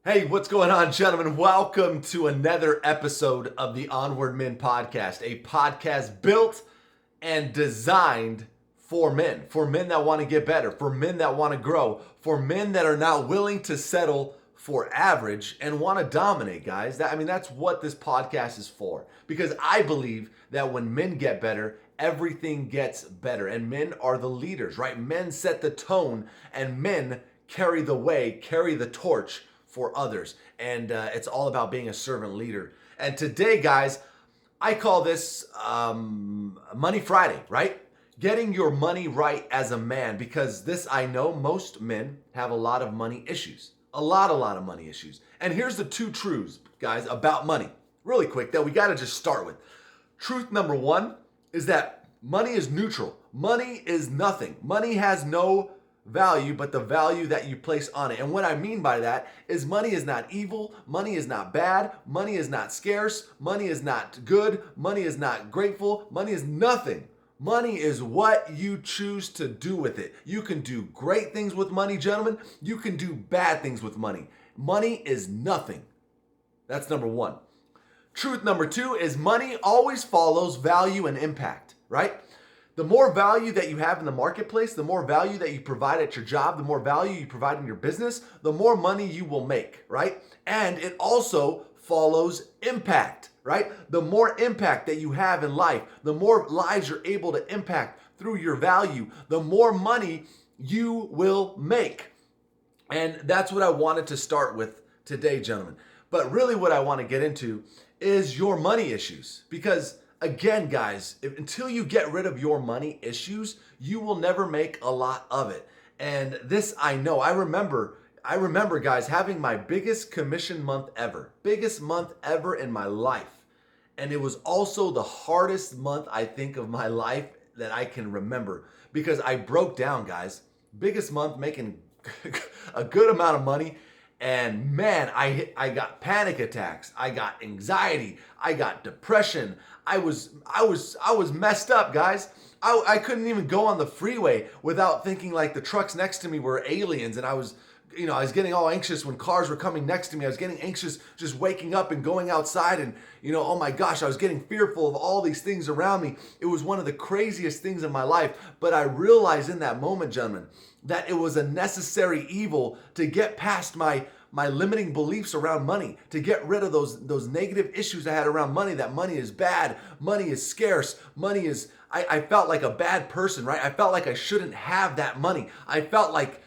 Hey, what's going on, gentlemen? Welcome to another episode of the Onward Men podcast, a podcast built and designed for men that want to get better, for men that want to grow, for men that are not willing to settle for average and want to dominate, guys. That's what this podcast is for. Because I believe that when men get better, everything gets better. And men are the leaders, right? Men set the tone and men carry the way, carry the torch for others. And it's all about being a servant leader. And today, guys, I call this Money Friday, right? Getting your money right as a man, because this, I know most men have a lot of money issues. A lot of money issues. And here's the two truths, guys, about money, really quick, that we got to just start with. Truth number one is that money is neutral. Money is nothing. Money has no value but the value that you place on it. And what I mean by that is money is not evil, money is not bad, money is not scarce, money is not good, money is not grateful, money is nothing. Money is what you choose to do with it. You can do great things with money, gentlemen. You can do bad things with money. Money is nothing. That's number one. Truth number two is money always follows value and impact, right? The more value that you have in the marketplace, the more value that you provide at your job, the more value you provide in your business, the more money you will make, right? And it also follows impact, right? The more impact that you have in life, the more lives you're able to impact through your value, the more money you will make. And that's what I wanted to start with today, gentlemen. But really what I want to get into is your money issues, because again, guys, until you get rid of your money issues, you will never make a lot of it. And this I know. I remember, guys, having my biggest commission month ever. Biggest month ever in my life. And it was also the hardest month, I think, of my life that I can remember, because I broke down, guys. Biggest month, making a good amount of money. And man, I got panic attacks. I got anxiety. I got depression. I was messed up, guys. I couldn't even go on the freeway without thinking like the trucks next to me were aliens, and I was getting all anxious when cars were coming next to me. I was getting anxious just waking up and going outside, and oh my gosh, I was getting fearful of all these things around me. It was one of the craziest things in my life. But I realized in that moment, gentlemen, that it was a necessary evil to get past my limiting beliefs around money, to get rid of those negative issues I had around money, that money is bad, money is scarce, money is, I felt like a bad person, right? I felt like I shouldn't have that money. I felt like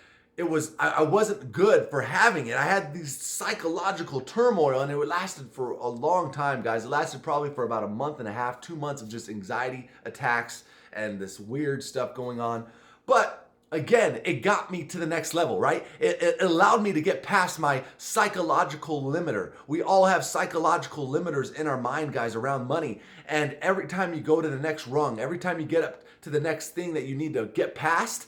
I wasn't good for having it. I had these psychological turmoil, and it lasted for a long time, guys. It lasted probably for about a month and a half, 2 months of just anxiety attacks and this weird stuff going on. But again, it got me to the next level, right? It allowed me to get past my psychological limiter. We all have psychological limiters in our mind, guys, around money. And every time you go to the next rung, every time you get up to the next thing that you need to get past,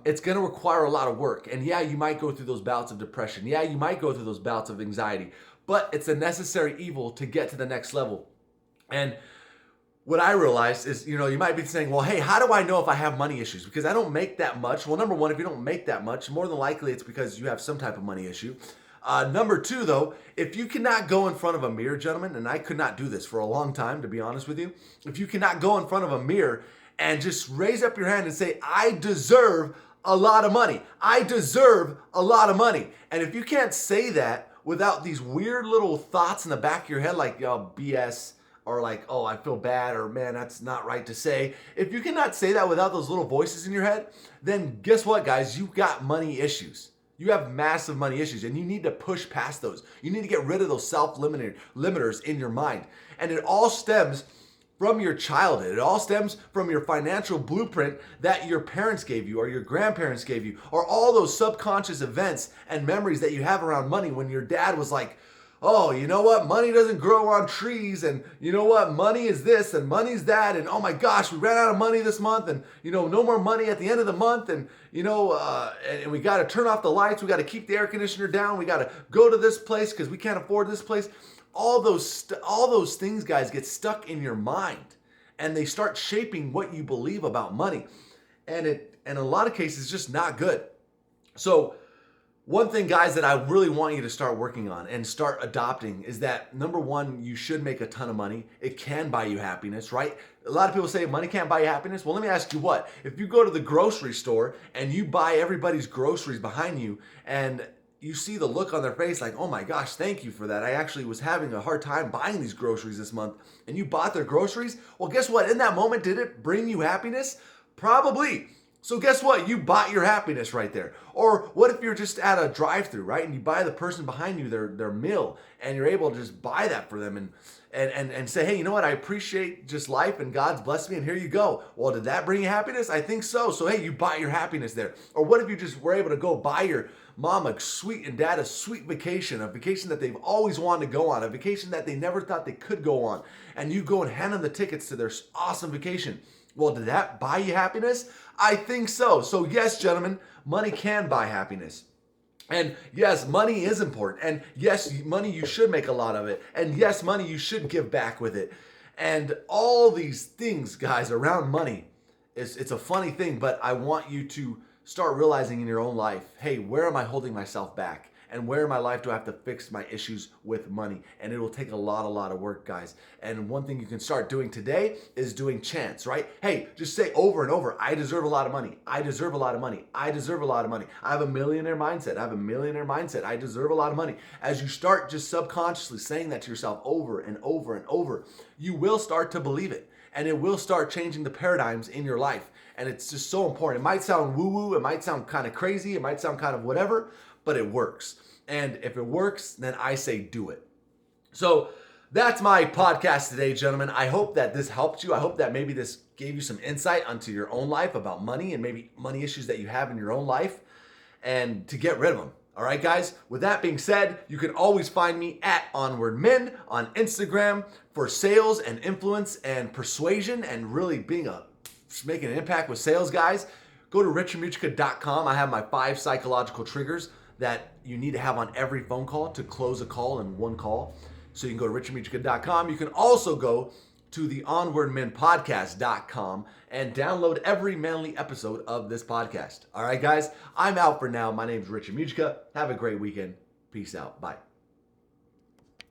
it's going to require a lot of work. And yeah, you might go through those bouts of depression. Yeah, you might go through those bouts of anxiety. But it's a necessary evil to get to the next level. And what I realized is, you might be saying, well, hey, how do I know if I have money issues? Because I don't make that much. Well, number one, if you don't make that much, more than likely it's because you have some type of money issue. Number two, though, if you cannot go in front of a mirror, gentlemen, and I could not do this for a long time, to be honest with you, if you cannot go in front of a mirror and just raise up your hand and say, I deserve a lot of money. I deserve a lot of money. And if you can't say that without these weird little thoughts in the back of your head, like, BS, or like, oh, I feel bad, or man, that's not right to say. If you cannot say that without those little voices in your head, then guess what, guys? You've got money issues. You have massive money issues, and you need to push past those. You need to get rid of those self-limiters in your mind. And it all stems from your childhood. It all stems from your financial blueprint that your parents gave you, or your grandparents gave you, or all those subconscious events and memories that you have around money when your dad was like, oh, you know what? Money doesn't grow on trees, and you know what? Money is this, and money's that, and oh my gosh, we ran out of money this month, and no more money at the end of the month, and and we got to turn off the lights, we got to keep the air conditioner down, we got to go to this place because we can't afford this place. All those things, guys, get stuck in your mind, and they start shaping what you believe about money, and in a lot of cases, just not good. So One thing, guys, that I really want you to start working on and start adopting is that, number one, you should make a ton of money. It can buy you happiness, right? A lot of people say money can't buy you happiness. Well, let me ask you what. If you go to the grocery store and you buy everybody's groceries behind you and you see the look on their face like, oh my gosh, thank you for that. I actually was having a hard time buying these groceries this month, and you bought their groceries. Well, guess what? In that moment, did it bring you happiness? Probably. So guess what? You bought your happiness right there. Or what if you're just at a drive-through, right? And you buy the person behind you their meal, and you're able to just buy that for them and say, hey, you know what? I appreciate just life and God's blessed me, and here you go. Well, did that bring you happiness? I think so. So hey, you bought your happiness there. Or what if you just were able to go buy your mom a sweet and dad a sweet vacation, a vacation that they've always wanted to go on, a vacation that they never thought they could go on, and you go and hand them the tickets to their awesome vacation. Well, did that buy you happiness? I think so. So yes, gentlemen, money can buy happiness. And yes, money is important. And yes, money, you should make a lot of it. And yes, money, you should give back with it. And all these things, guys, around money, it's a funny thing, but I want you to start realizing in your own life, hey, where am I holding myself back? And where in my life do I have to fix my issues with money? And it will take a lot of work, guys. And one thing you can start doing today is doing chants, right? Hey, just say over and over, I deserve a lot of money. I deserve a lot of money. I deserve a lot of money. I have a millionaire mindset. I have a millionaire mindset. I deserve a lot of money. As you start just subconsciously saying that to yourself over and over and over, you will start to believe it. And it will start changing the paradigms in your life. And it's just so important. It might sound woo-woo. It might sound kind of crazy. It might sound kind of whatever, but it works. And if it works, then I say do it. So that's my podcast today, gentlemen. I hope that this helped you. I hope that maybe this gave you some insight onto your own life about money and maybe money issues that you have in your own life and to get rid of them. All right, guys? With that being said, you can always find me at Onward Men on Instagram for sales and influence and persuasion and really making an impact with sales, guys. Go to richardmugica.com. I have my 5 psychological triggers that you need to have on every phone call to close a call in one call. So you can go to richardmugica.com. You can also go to the onwardmenpodcast.com and download every manly episode of this podcast. All right, guys, I'm out for now. My name is Richard Mugica. Have a great weekend. Peace out. Bye.